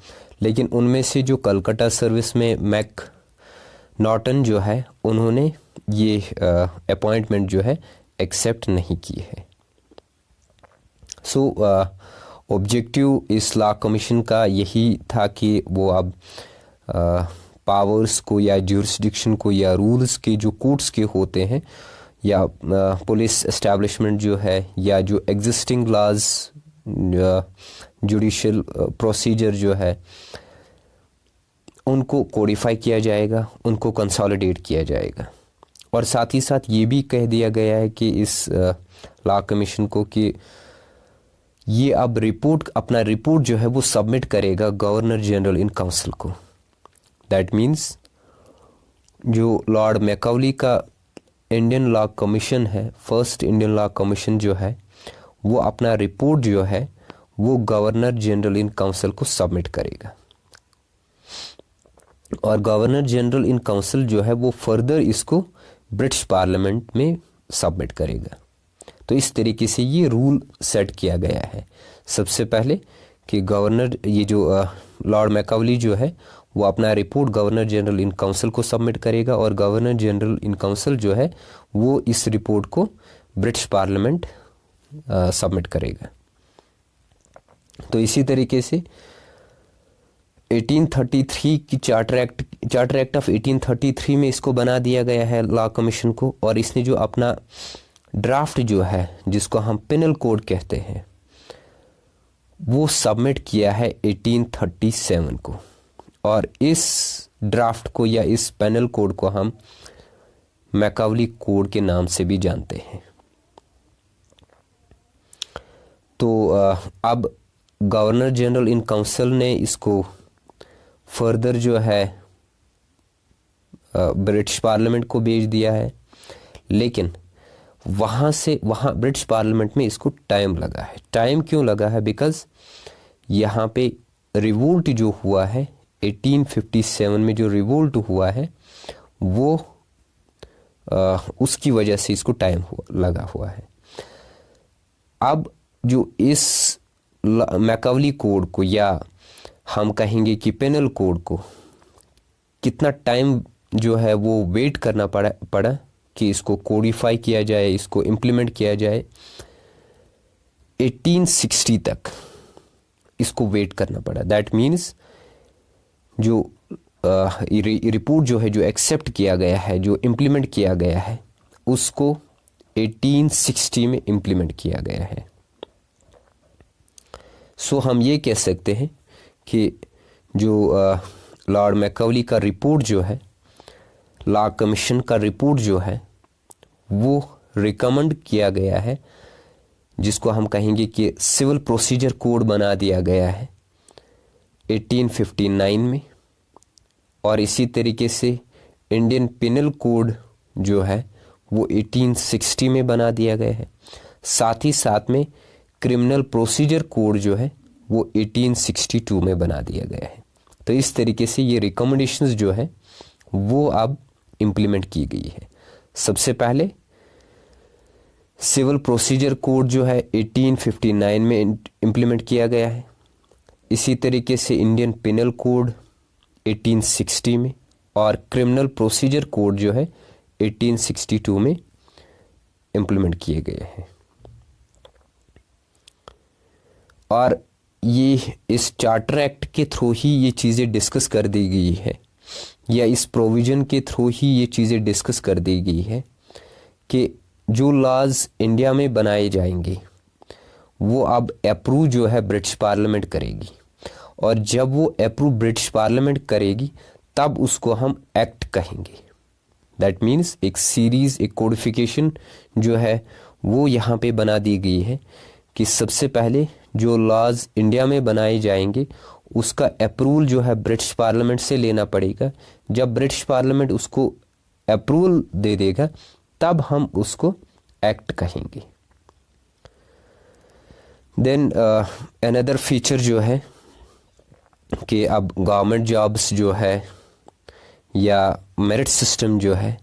लेकिन उनमें से जो कलकत्ता सर्विस में मैक नॉर्टन जो है उन्होंने ये अपॉइंटमेंट जो है एक्सेप्ट नहीं की है। सो ऑब्जेक्टिव इस लॉ कमीशन का यही था कि वो अब पावर्स को या ज्यूरिसडिक्शन को या रूल्स के जो कोर्ट्स के होते हैं या पुलिस एस्टैब्लिशमेंट जो है या जो एग्जिस्टिंग लॉज जुडिशियल प्रोसीजर जो है उनको कोडिफाई किया जाएगा, उनको कंसोलिडेट किया जाएगा। और साथ ही साथ ये भी कह दिया गया है कि इस लॉ कमीशन को कि ये अब अपना रिपोर्ट जो है वो सबमिट करेगा गवर्नर जनरल इन काउंसिल को। दैट मीन्स जो लॉर्ड मैकावली का इंडियन लॉ कमीशन है, फर्स्ट इंडियन लॉ कमीशन जो है वो अपना रिपोर्ट जो है वो गवर्नर जनरल इन काउंसिल को सबमिट करेगा, और गवर्नर जनरल इन काउंसिल जो है वो फर्दर इसको ब्रिटिश पार्लियामेंट में सबमिट करेगा। तो इस तरीके से ये रूल सेट किया गया है सबसे पहले कि गवर्नर ये जो लॉर्ड मैकावली जो है वो अपना report governor general in council को सबमिट करेगा, और गवर्नर जनरल इन काउंसिल जो है वो इस रिपोर्ट को ब्रिटिश पार्लियामेंट सबमिट करेगा। तो इसी तरीके से 1833 की चार्टर एक्ट ऑफ 1833 में इसको बना दिया गया है लॉ कमीशन को, और इसने जो अपना ड्राफ्ट जो है जिसको हम पेनल कोड कहते हैं वो सबमिट किया है 1837 को, और इस ड्राफ्ट को या इस पेनल कोड को हम मैकावली कोड के नाम से भी जानते हैं। तो अब गवर्नर जनरल इन काउंसिल ने इसको फर्दर जो है ब्रिटिश पार्लियामेंट को भेज दिया है, लेकिन वहाँ ब्रिटिश पार्लियामेंट में इसको टाइम लगा है। टाइम क्यों लगा है? बिकॉज यहाँ पे रिवोल्ट जो हुआ है 1857 में जो रिवोल्ट हुआ है वो उसकी वजह से इसको टाइम लगा हुआ है। अब जो इस मैकावली कोड को या हम कहेंगे कि पेनल कोड को कितना टाइम जो है वो वेट करना पड़ा कि इसको कोडिफाई किया जाए, इसको इम्प्लीमेंट किया जाए। 1860 तक इसको वेट करना पड़ा। दैट मीन्स जो रिपोर्ट जो है जो एक्सेप्ट किया गया है, जो इम्प्लीमेंट किया गया है, उसको 1860 में इम्प्लीमेंट किया गया है। सो हम ये कह सकते हैं कि जो लॉर्ड मैकाउली का रिपोर्ट जो है, लॉ कमीशन का रिपोर्ट जो है, वो रिकमेंड किया गया है, जिसको हम कहेंगे कि सिविल प्रोसीजर कोड बना दिया गया है 1859 में, और इसी तरीके से इंडियन पिनल कोड जो है वो 1860 में बना दिया गया है। साथ ही साथ में क्रिमिनल प्रोसीजर कोड जो है वो 1862 में बना दिया गया है। तो इस तरीके से ये रिकमेंडेशंस जो है वो अब इम्प्लीमेंट की गई है। सबसे पहले सिविल प्रोसीजर कोड जो है 1859 में इम्प्लीमेंट किया गया है। इसी तरीके से इंडियन पिनल कोड 1860 में, और क्रिमिनल प्रोसीजर कोड जो है 1862 में इम्प्लीमेंट किए गए हैं। और ये इस चार्टर एक्ट के थ्रू ही ये चीज़ें डिस्कस कर दी गई है, या इस प्रोविज़न के थ्रू ही ये चीज़ें डिस्कस कर दी गई है कि जो लॉज इंडिया में बनाए जाएंगे वो अब अप्रूव जो है ब्रिटिश पार्लियामेंट करेगी, और जब वो अप्रूव ब्रिटिश पार्लियामेंट करेगी तब उसको हम एक्ट कहेंगे। दैट मीन्स एक सीरीज़, एक कोडिफिकेशन जो है वो यहाँ पे बना दी गई है कि सबसे पहले जो लॉज इंडिया में बनाए जाएंगे उसका अप्रूवल जो है ब्रिटिश पार्लियामेंट से लेना पड़ेगा। जब ब्रिटिश पार्लियामेंट उसको अप्रूवल दे देगा तब हम उसको एक्ट कहेंगे। देन अनदर फीचर जो है कि अब गवर्नमेंट जॉब्स जो है या मेरिट सिस्टम जो है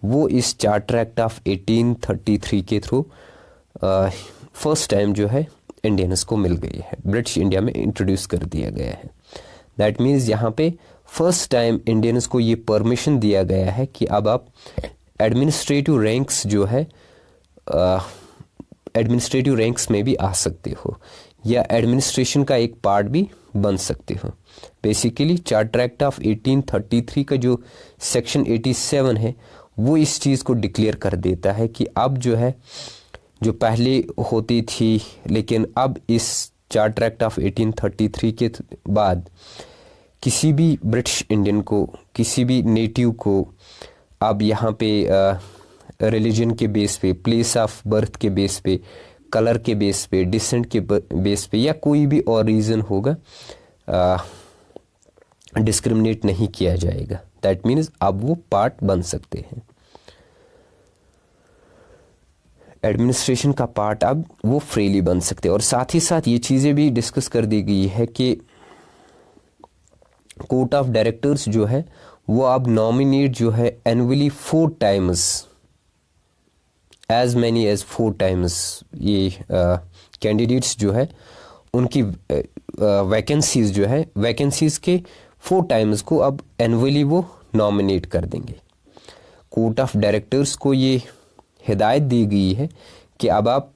वो इस चार्टर एक्ट ऑफ 1833 के थ्रू फर्स्ट टाइम जो है इंडियंस को मिल गई है, ब्रिटिश इंडिया में इंट्रोड्यूस कर दिया गया है। दैट मीन्स यहाँ पे फर्स्ट टाइम इंडियंस को ये परमिशन दिया गया है कि अब आप एडमिनिस्ट्रेटिव रैंक्स जो है एडमिनिस्ट्रेटिव रैंक्स में भी आ सकते हो, या एडमिनिस्ट्रेशन का एक पार्ट भी बन सकते हो। बेसिकली चार्टर एक्ट ऑफ 1833 का जो सेक्शन 87 है वो इस चीज़ को डिक्लेयर कर देता है कि अब जो है, जो पहले होती थी, लेकिन अब इस चार्टर एक्ट ऑफ 1833 के बाद किसी भी ब्रिटिश इंडियन को, किसी भी नेटिव को अब यहाँ पे रिलीजन के बेस पे, प्लेस ऑफ बर्थ के बेस पे, कलर के बेस पे, डिसेंट के बेस पे, या कोई भी और रीज़न होगा, डिस्क्रिमिनेट नहीं किया जाएगा। दैट मीन्स अब वो पार्ट बन सकते हैं, एडमिनिस्ट्रेशन का पार्ट अब वो फ्रीली बन सकते हैं। और साथ ही साथ ये चीज़ें भी डिस्कस कर दी गई है कि कोर्ट ऑफ डायरेक्टर्स जो है वो अब नॉमिनेट जो है annually 4 times, as many as 4 times ये कैंडिडेट्स जो है उनकी वैकेंसीज जो है, वैकेंसीज के 4 टाइम्स को अब एनुअली वो नॉमिनेट कर देंगे। कोर्ट ऑफ डायरेक्टर्स को ये हिदायत दी गई है कि अब आप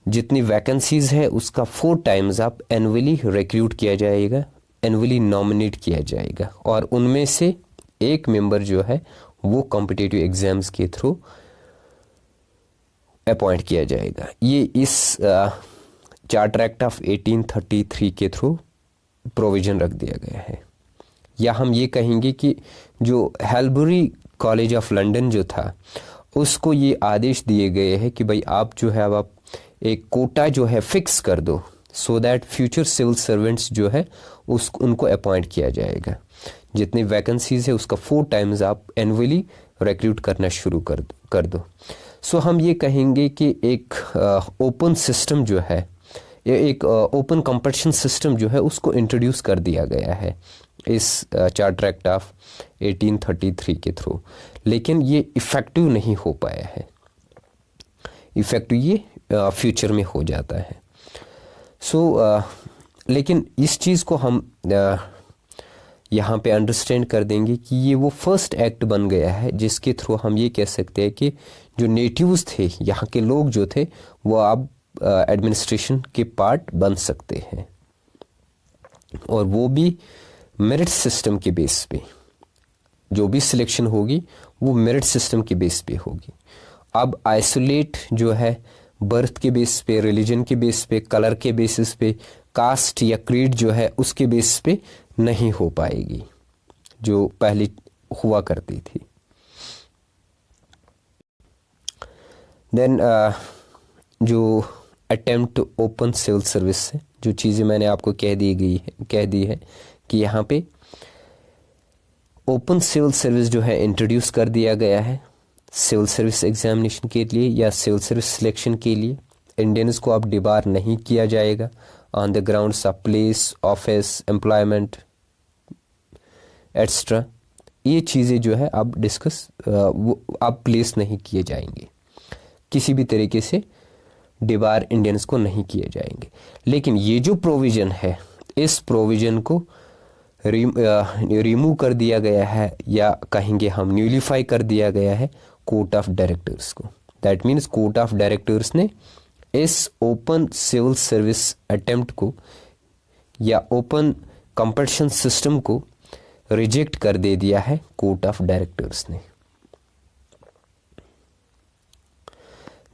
जितनी वैकेंसीज है उसका 4 टाइम्स आप एनुअली रिक्रूट किया जाएगा, एनुअली नॉमिनेट किया जाएगा, और उनमें से एक मेंबर जो है वो कॉम्पिटिटिव एग्जाम्स के थ्रू अपॉइंट किया जाएगा। ये इस चार्टर एक्ट ऑफ 1833 के थ्रू प्रोविजन रख दिया गया है। या हम ये कहेंगे कि जो हेल्बरी कॉलेज ऑफ लंदन जो था उसको ये आदेश दिए गए हैं कि भाई आप जो है अब आप एक कोटा जो है फिक्स कर दो, so that future civil servants जो है उनको अपॉइंट किया जाएगा। जितनी वैकेंसीज है उसका 4 टाइम्स आप एनुअली रिक्रूट करना शुरू कर दो। सो हम ये कहेंगे कि एक ओपन सिस्टम जो है, एक ओपन कंपटीशन सिस्टम जो है उसको इंट्रोड्यूस कर दिया गया है इस चार्टर एक्ट ऑफ 1833 के थ्रू, लेकिन ये इफ़ेक्टिव नहीं हो पाया है। इफ़ेक्टिव ये फ्यूचर में हो जाता है। लेकिन इस चीज़ को हम यहाँ पे अंडरस्टैंड कर देंगे कि ये वो फर्स्ट एक्ट बन गया है जिसके थ्रू हम ये कह सकते हैं कि जो नेटिव्स थे, यहाँ के लोग जो थे, वो अब एडमिनिस्ट्रेशन के पार्ट बन सकते हैं, और वो भी मेरिट सिस्टम के बेस पे। जो भी सिलेक्शन होगी वो मेरिट सिस्टम के बेस पे होगी, अब आइसोलेट जो है बर्थ के बेस पे, रिलीजन के बेस पे, कलर के बेसिस पे, कास्ट या क्रीड जो है उसके बेस पे नहीं हो पाएगी जो पहले हुआ करती थी। देन जो अटेम्प्ट ओपन सिविल सर्विस से जो चीज़ें मैंने आपको कह दी है कि यहाँ पे ओपन सिविल सर्विस जो है इंट्रोड्यूस कर दिया गया है सिविल सर्विस एग्जामिनेशन के लिए या सिविल सर्विस सिलेक्शन के लिए। इंडियंस को अब डिबार नहीं किया जाएगा on the grounds of place, office, employment etcetera. ये चीज़ें जो है अब अब प्लेस नहीं किए जाएंगे, किसी भी तरीके से डिबार इंडियंस को नहीं किए जाएंगे। लेकिन ये जो प्रोविज़न है, इस प्रोविज़न को रिमूव कर दिया गया है या कहेंगे हम न्यूलीफाई कर दिया गया है कोर्ट ऑफ डायरेक्टर्स को। That means court of directors ने इस ओपन सिविल सर्विस अटेम्प्ट को या ओपन कंपटीशन सिस्टम को रिजेक्ट कर दे दिया है कोर्ट ऑफ डायरेक्टर्स ने।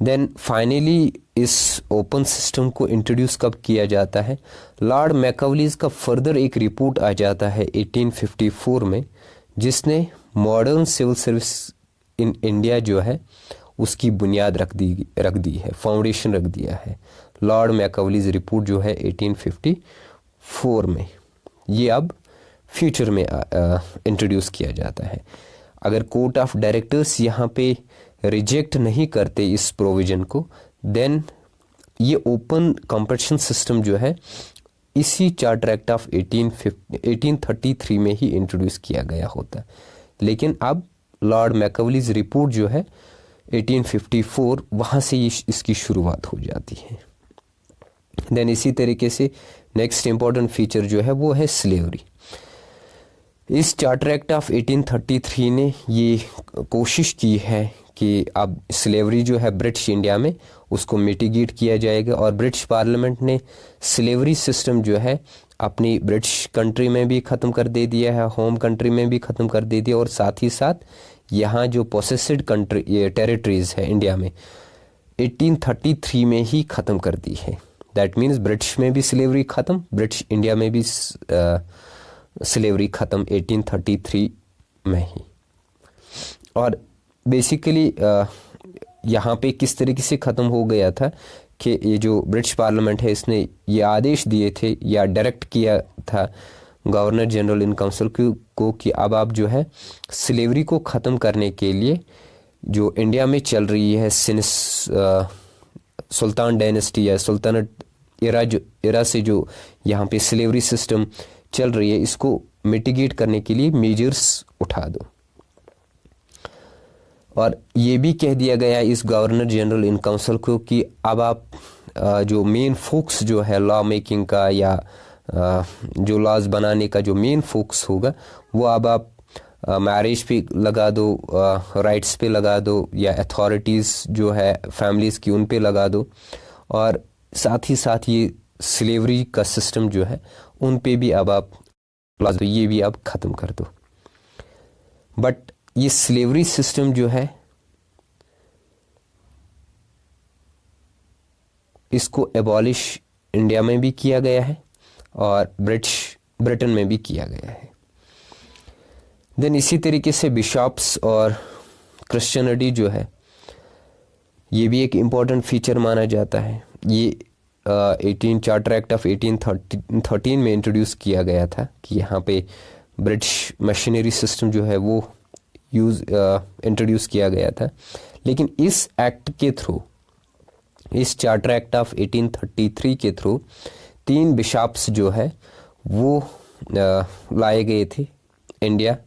देन फाइनली इस ओपन सिस्टम को इंट्रोड्यूस कब किया जाता है? लॉर्ड मैकावलीज का फर्दर एक रिपोर्ट आ जाता है 1854 में, जिसने modern civil service in India जो है उसकी बुनियाद रख दी है, फाउंडेशन रख दिया है। लॉर्ड मैकावलीज रिपोर्ट जो है 1854 में, ये अब फ्यूचर में इंट्रोड्यूस किया जाता है। अगर कोर्ट ऑफ डायरेक्टर्स यहाँ पे रिजेक्ट नहीं करते इस प्रोविज़न को, देन ये ओपन कंपटीशन सिस्टम जो है इसी चार्टर एक्ट ऑफ 1833 में ही इंट्रोड्यूस किया गया होता। लेकिन अब लॉर्ड मैकावलीज रिपोर्ट जो है 1854, वहाँ से इसकी शुरुआत हो जाती है। देन इसी तरीके से नेक्स्ट इंपॉर्टेंट फीचर जो है वो है स्लेवरी। इस चार्टर एक्ट ऑफ 1833 ने ये कोशिश की है कि अब स्लेवरी जो है ब्रिटिश इंडिया में उसको मिटिगेट किया जाएगा, और ब्रिटिश पार्लियामेंट ने स्लेवरी सिस्टम जो है अपनी ब्रिटिश कंट्री में भी ख़त्म कर दे दिया है, होम कंट्री में भी ख़त्म कर दे दिया, और साथ ही साथ यहाँ जो पोसेस्ड कंट्री टेरिटरीज है इंडिया में 1833 में ही ख़त्म कर दी है। दैट मीन्स ब्रिटिश में भी स्लेवरी ख़त्म, ब्रिटिश इंडिया में भी स्लेवरी ख़त्म 1833 में ही। और बेसिकली यहाँ पे किस तरीके से ख़त्म हो गया था कि ये जो ब्रिटिश पार्लियामेंट है इसने ये आदेश दिए थे या डायरेक्ट किया था गवर्नर जनरल इन काउंसिल को कि अब आप जो है स्लेवरी को ख़त्म करने के लिए जो इंडिया में चल रही है सिंस सुल्तान डायनेस्टी या सुल्तानत एरा से जो यहाँ पे स्लेवरी सिस्टम चल रही है, इसको मिटिगेट करने के लिए मेजर्स उठा दो। और ये भी कह दिया गया इस गवर्नर जनरल इन काउंसिल को कि अब आप जो मेन फोकस जो है लॉ मेकिंग का या जो लॉज बनाने का जो मेन फोकस होगा वो अब आप मैरिज पे लगा दो, राइट्स पे लगा दो, या अथॉरिटीज़ जो है फैमिलीज़ की उन पे लगा दो, और साथ ही साथ ये स्लेवरी का सिस्टम जो है उन पे भी अब आप लॉज ये भी अब ख़त्म कर दो। बट ये स्लेवरी सिस्टम जो है इसको एबॉलिश इंडिया में भी किया गया है और ब्रिटेन में भी किया गया है। देन इसी तरीके से बिशॉप्स और क्रिश्चियनिटी जो है ये भी एक इम्पॉर्टेंट फीचर माना जाता है। ये 18 चार्टर एक्ट ऑफ 1813 में इंट्रोड्यूस किया गया था कि यहाँ पे ब्रिटिश मशीनरी सिस्टम जो है वो इंट्रोड्यूस किया गया था। लेकिन इस एक्ट के थ्रू, इस चार्टर एक्ट ऑफ 1833 के थ्रू 3 बिशॉप्स जो है वो लाए गए थे इंडिया।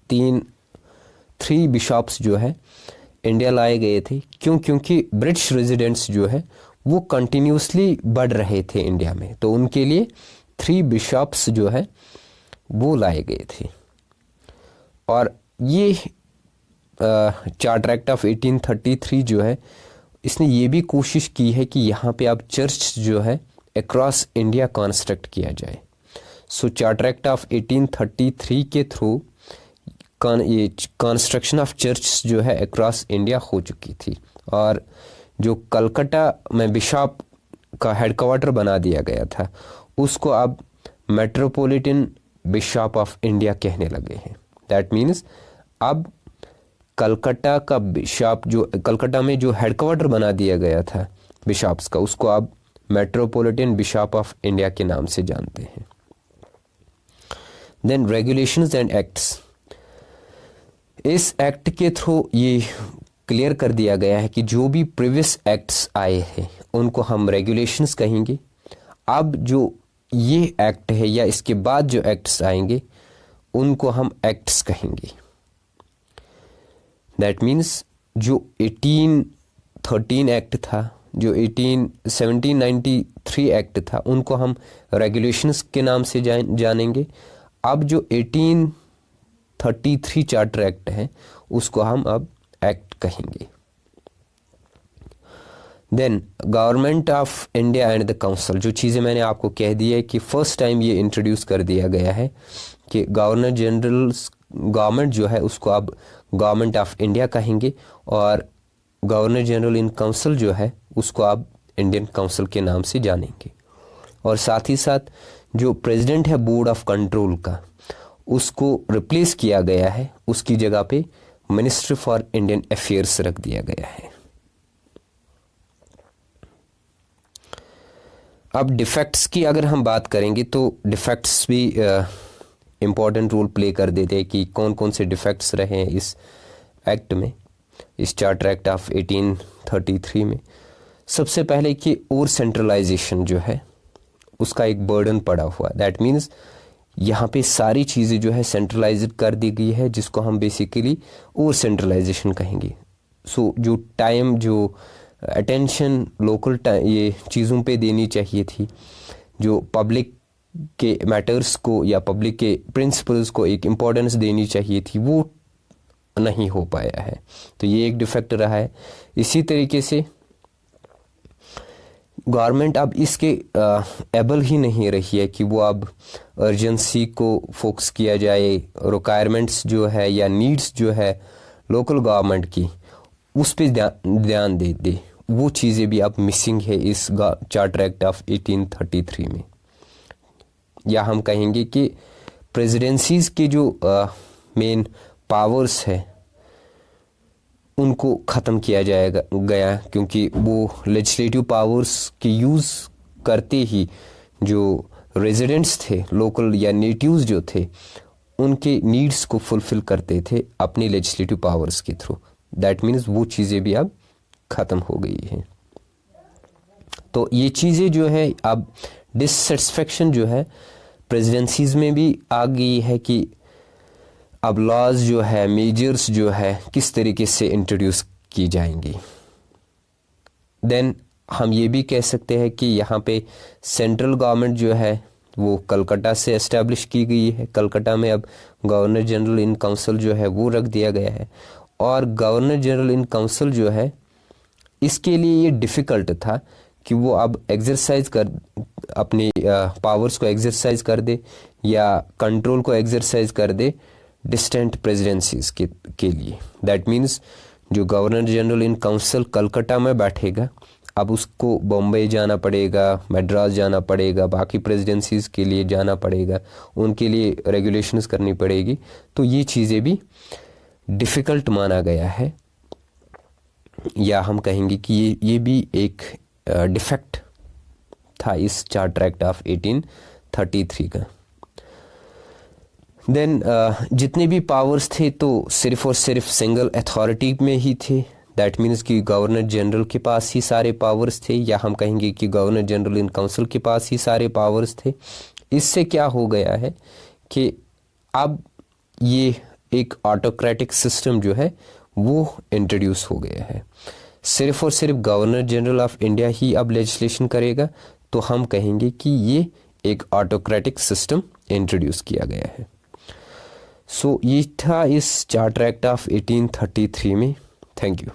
3 बिशॉप्स जो है इंडिया लाए गए थे। क्योंकि ब्रिटिश रेजिडेंट्स जो है वो कंटिन्यूसली बढ़ रहे थे इंडिया में, तो उनके लिए 3 बिशॉप्स जो है वो लाए गए थे। और ये चार्टर एक्ट ऑफ 1833 जो है इसने ये भी कोशिश की है कि यहाँ पे अब चर्च जो है अक्रॉस इंडिया कंस्ट्रक्ट किया जाए। सो चार्टर एक्ट ऑफ 1833 के थ्रू ये कंस्ट्रक्शन ऑफ चर्च जो है अक्रॉस इंडिया हो चुकी थी, और जो कलकत्ता में बिशप का हेडक्वार्टर बना दिया गया था उसको अब मेट्रोपॉलिटन बिशप ऑफ इंडिया कहने लगे हैं। दैट मीन्स अब कलकत्ता का बिशप, जो कलकत्ता में जो हेडक्वार्टर बना दिया गया था बिशप्स का, उसको अब मेट्रोपॉलिटन बिशप ऑफ इंडिया के नाम से जानते हैं। देन रेगुलेशंस एंड एक्ट्स, इस एक्ट के थ्रू ये क्लियर कर दिया गया है कि जो भी प्रीवियस एक्ट्स आए हैं उनको हम रेगुलेशंस कहेंगे। अब जो ये एक्ट है या इसके बाद जो एक्ट्स आएंगे उनको हम एक्ट्स कहेंगे। दैट मीन्स जो 1813 एक्ट था, जो 1793 एक्ट था, उनको हम रेगुलेशंस के नाम से जानेंगे। अब जो 1833 चार्टर एक्ट है उसको हम अब एक्ट कहेंगे। Then government of India and the council, जो चीज़ें मैंने आपको कह दी है कि फर्स्ट टाइम ये इंट्रोड्यूस कर दिया गया है कि गवर्नर जनरल गवर्नमेंट जो है उसको अब गवर्नमेंट ऑफ इंडिया कहेंगे, और गवर्नर जनरल इन काउंसिल जो है उसको अब इंडियन काउंसिल के नाम से जानेंगे। और साथ ही साथ जो प्रेसिडेंट है बोर्ड ऑफ कंट्रोल का, उसको रिप्लेस किया गया है, उसकी जगह पे मिनिस्ट्री फॉर इंडियन अफेयर्स रख दिया गया है। अब डिफेक्ट्स की अगर हम बात करेंगे तो डिफेक्ट्स भी इम्पॉर्टेंट रोल प्ले कर देते हैं कि कौन कौन से डिफेक्ट्स रहे हैं इस एक्ट में, इस चार्टर एक्ट ऑफ 1833 में। सबसे पहले कि और सेंट्रलाइजेशन जो है उसका एक बर्डन पड़ा हुआ है। दैट मीन्स यहाँ पे सारी चीज़ें जो है सेंट्रलाइज कर दी गई है, जिसको हम बेसिकली और सेंट्रलाइजेशन कहेंगे। सो जो टाइम, जो अटेंशन लोकल ये चीज़ों पे देनी चाहिए थी, जो पब्लिक के मैटर्स को या पब्लिक के प्रिंसिपल्स को एक इम्पोर्टेंस देनी चाहिए थी, वो नहीं हो पाया है। तो ये एक डिफेक्ट रहा है। इसी तरीके से गवर्नमेंट अब इसके एबल ही नहीं रही है कि वो अब अर्जेंसी को फोकस किया जाए, रिक्वायरमेंट्स जो है या नीड्स जो है लोकल गवर्नमेंट की उस पर ध्यान दे। वो चीज़ें भी अब मिसिंग है इस चार्टर एक्ट ऑफ 1833 में। या हम कहेंगे कि प्रेसिडेंसीज के जो मेन पावर्स है उनको ख़त्म किया गया, क्योंकि वो लेजिस्लेटिव पावर्स के यूज़ करते ही जो रेजिडेंट्स थे लोकल या नेटिव्स जो थे उनके नीड्स को फुलफिल करते थे अपनी लेजिस्लेटिव पावर्स के थ्रू। दैट मीन्स वो चीज़ें भी अब ख़त्म हो गई हैं। तो ये चीज़ें जो है अब डिससेटिस्फेक्शन जो है प्रेसिडेंसीज में भी आ गई है कि अब लॉज जो है, मेजर्स जो है किस तरीके से इंट्रोड्यूस की जाएंगी। देन हम ये भी कह सकते हैं कि यहाँ पे सेंट्रल गवर्नमेंट जो है वो कलकत्ता से एस्टेब्लिश की गई है। कलकत्ता में अब गवर्नर जनरल इन काउंसिल जो है वो रख दिया गया है, और गवर्नर जनरल इन काउंसिल जो है इसके लिए ये डिफ़िकल्ट था कि वो अब एक्सरसाइज कर अपनी पावर्स को एक्सरसाइज कर दे या कंट्रोल को एक्सरसाइज कर दे डिस्टेंट प्रेसिडेंसीज के लिए। दैट मीन्स जो governor general in council Calcutta में बैठेगा, अब उसको बॉम्बे जाना पड़ेगा, मद्रास जाना पड़ेगा, बाकी प्रेसिडेंसीज के लिए जाना पड़ेगा, उनके लिए रेगुलेशंस करनी पड़ेगी। तो ये चीज़ें भी डिफ़िकल्ट माना गया है, या हम कहेंगे कि ये भी एक डिफेक्ट था इस चार्टर एक्ट ऑफ 1833 का। देन जितने भी पावर्स थे तो सिर्फ और सिर्फ सिंगल अथॉरिटी में ही थे। दैट मीन्स कि गवर्नर जनरल के पास ही सारे पावर्स थे, या हम कहेंगे कि गवर्नर जनरल इन काउंसिल के पास ही सारे पावर्स थे। इससे क्या हो गया है कि अब ये एक ऑटोक्रेटिक सिस्टम जो है वो इंट्रोड्यूस हो गया है। सिर्फ और सिर्फ गवर्नर जनरल ऑफ इंडिया ही अब लेजिस्लेशन करेगा, तो हम कहेंगे कि ये एक ऑटोक्रेटिक सिस्टम इंट्रोड्यूस किया गया है। सो ये था इस चार्टर एक्ट ऑफ 1833 में। Thank you.